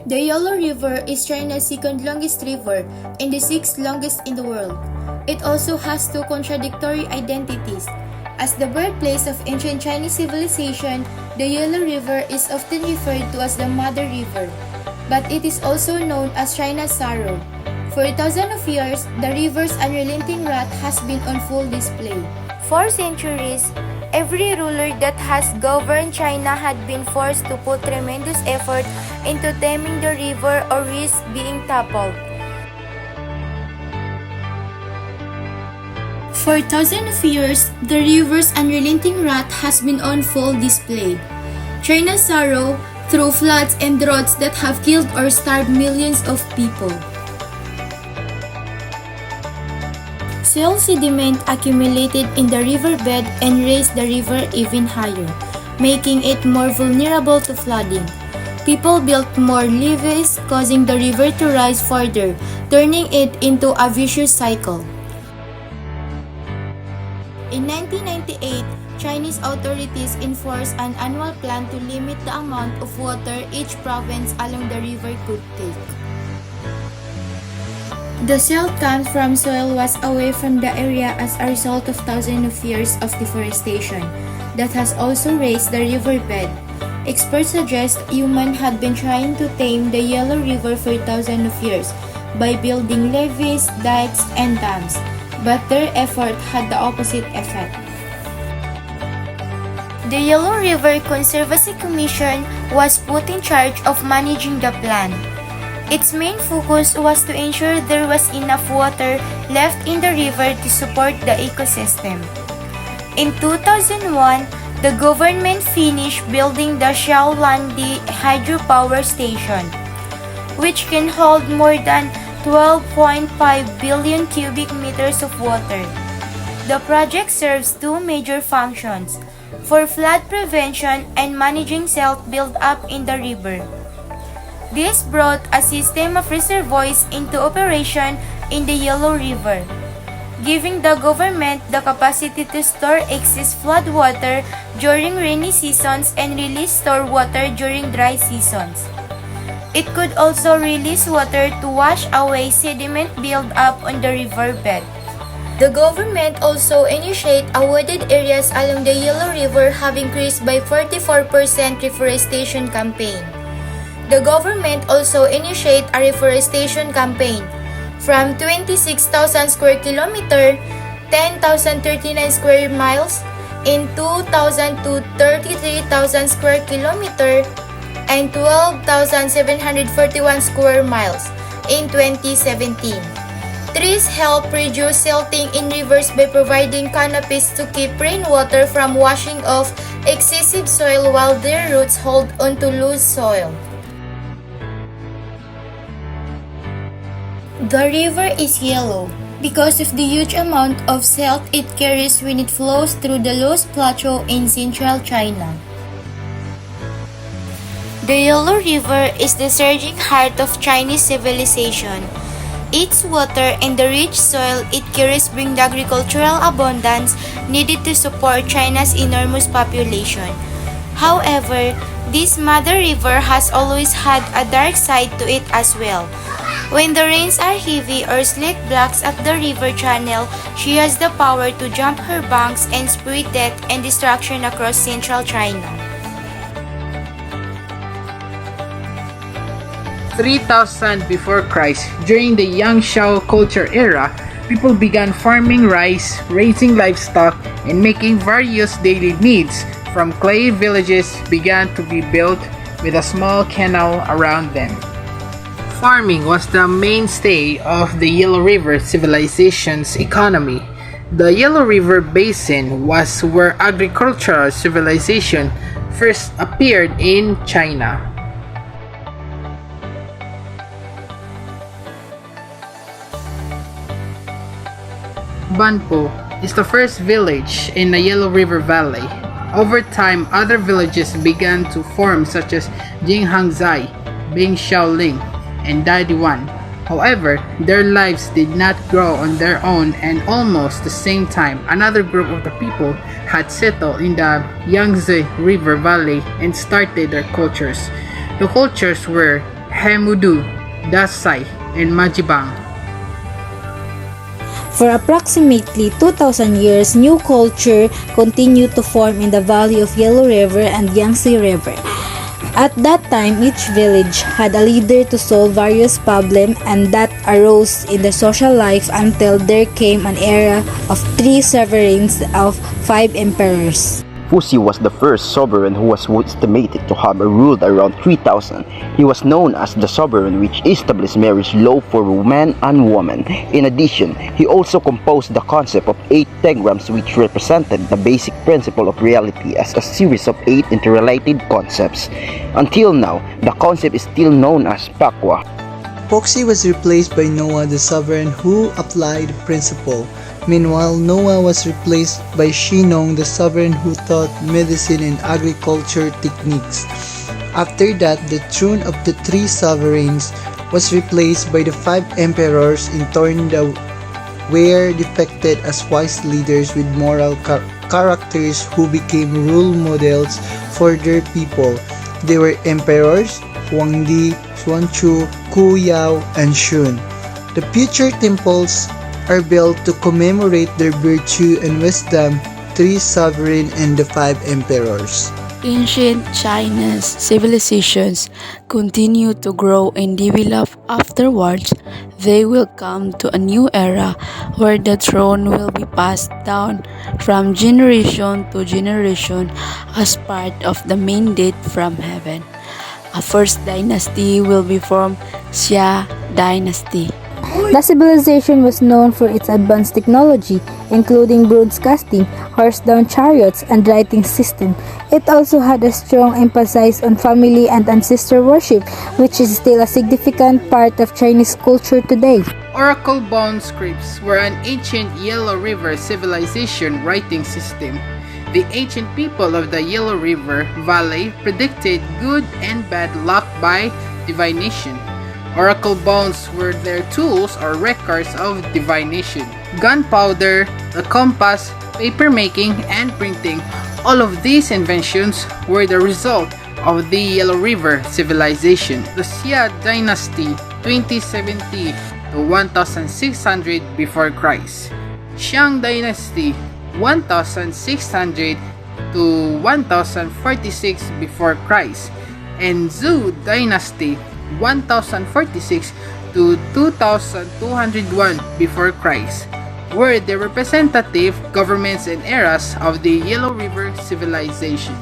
The Yellow River is China's second longest river and the sixth longest in the world. It also has two contradictory identities. As the birthplace of ancient Chinese civilization, the Yellow River is often referred to as the Mother River, but it is also known as China's sorrow. For thousands of years, the river's unrelenting wrath has been on full display. For centuries, every ruler that has governed China had been forced to put tremendous effort into taming the river or risk being toppled. For thousands of years, the river's unrelenting wrath has been on full display. China's sorrow through floods and droughts that have killed or starved millions of people. Soil sediment accumulated in the riverbed and raised the river even higher, making it more vulnerable to flooding. People built more levees, causing the river to rise further, turning it into a vicious cycle. In 1998, Chinese authorities enforced an annual plan to limit the amount of water each province along the river could take. The silt comes from soil was away from the area as a result of thousands of years of deforestation that has also raised the riverbed. Experts suggest humans had been trying to tame the Yellow River for thousands of years by building levees, dikes, and dams, but their effort had the opposite effect. The Yellow River Conservancy Commission was put in charge of managing the plan. Its main focus was to ensure there was enough water left in the river to support the ecosystem. In 2001, the government finished building the Xiaolandi hydropower station, which can hold more than 12.5 billion cubic meters of water. The project serves two major functions: for flood prevention and managing silt buildup in the river. This brought a system of reservoirs into operation in the Yellow River, giving the government the capacity to store excess flood water during rainy seasons and release stored water during dry seasons. It could also release water to wash away sediment buildup on the riverbed. The government also initiated a wooded areas along the Yellow River have increased by 44% reforestation campaign. The government also initiated a reforestation campaign from 26,000 square kilometer, 10,039 square miles in 2000 to 33,000 square kilometer and 12,741 square miles in 2017. Trees help reduce silting in rivers by providing canopies to keep rainwater from washing off excessive soil while their roots hold onto loose soil. The river is yellow because of the huge amount of silt it carries when it flows through the Loess Plateau in central China. The Yellow River is the surging heart of Chinese civilization. Its water and the rich soil it carries bring the agricultural abundance needed to support China's enormous population. However, this mother river has always had a dark side to it as well. When the rains are heavy or slick blocks up the river channel, she has the power to jump her banks and spread death and destruction across central China. 3000 before Christ, during the Yangshao culture era, people began farming rice, raising livestock, and making various daily needs from clay villages began to be built with a small canal around them. Farming was the mainstay of the Yellow River civilization's economy. The Yellow River Basin was where agricultural civilization first appeared in China. Banpo is the first village in the Yellow River Valley. Over time, other villages began to form such as Jinghangzai, Bingxiaoling, and Dadiwan. However, their lives did not grow on their own, and almost the same time, another group of the people had settled in the Yangtze River Valley and started their cultures. The cultures were Hemudu, Dasai, and Majibang. For approximately 2,000 years, new culture continued to form in the valley of Yellow River and Yangtze River. At that time, each village had a leader to solve various problems and that arose in the social life until there came an era of 3 sovereigns of 5 emperors. Fusi was the first sovereign who was estimated to have ruled around 3000. He was known as the sovereign which established marriage law for man and woman. In addition, he also composed the concept of 8 tegrams which represented the basic principle of reality as a series of 8 interrelated concepts. Until now, the concept is still known as Pakwa. Foxy was replaced by Noah the sovereign who applied the principle. Meanwhile, Noah was replaced by Shinong the sovereign who taught medicine and agriculture techniques. After that, the throne of the 3 sovereigns was replaced by the 5 emperors in turn that were depicted as wise leaders with moral characters who became role models for their people. They were emperors Huangdi, Xuanchu, Ku Yao, and Shun. The future temples are built to commemorate their virtue and wisdom, 3 sovereign and the 5 emperors. Ancient China's civilizations continue to grow and develop. Afterwards, they will come to a new era where the throne will be passed down from generation to generation as part of the mandate from heaven. A first dynasty will be formed, Xia Dynasty. The civilization was known for its advanced technology, including broadcasting, horse-drawn chariots, and writing system. It also had a strong emphasis on family and ancestor worship, which is still a significant part of Chinese culture today. Oracle bone scripts were an ancient Yellow River civilization writing system. The ancient people of the Yellow River Valley predicted good and bad luck by divination. Oracle bones were their tools or records of divination. Gunpowder, the compass, paper making, and printing, all of these inventions were the result of the Yellow River civilization. The Xia Dynasty, 2070 to 1600 before Christ. Xiang Dynasty, 1600 to 1046 before Christ. And Zhou Dynasty, 1046 to 2201 before Christ, were the representative governments and eras of the Yellow River civilization.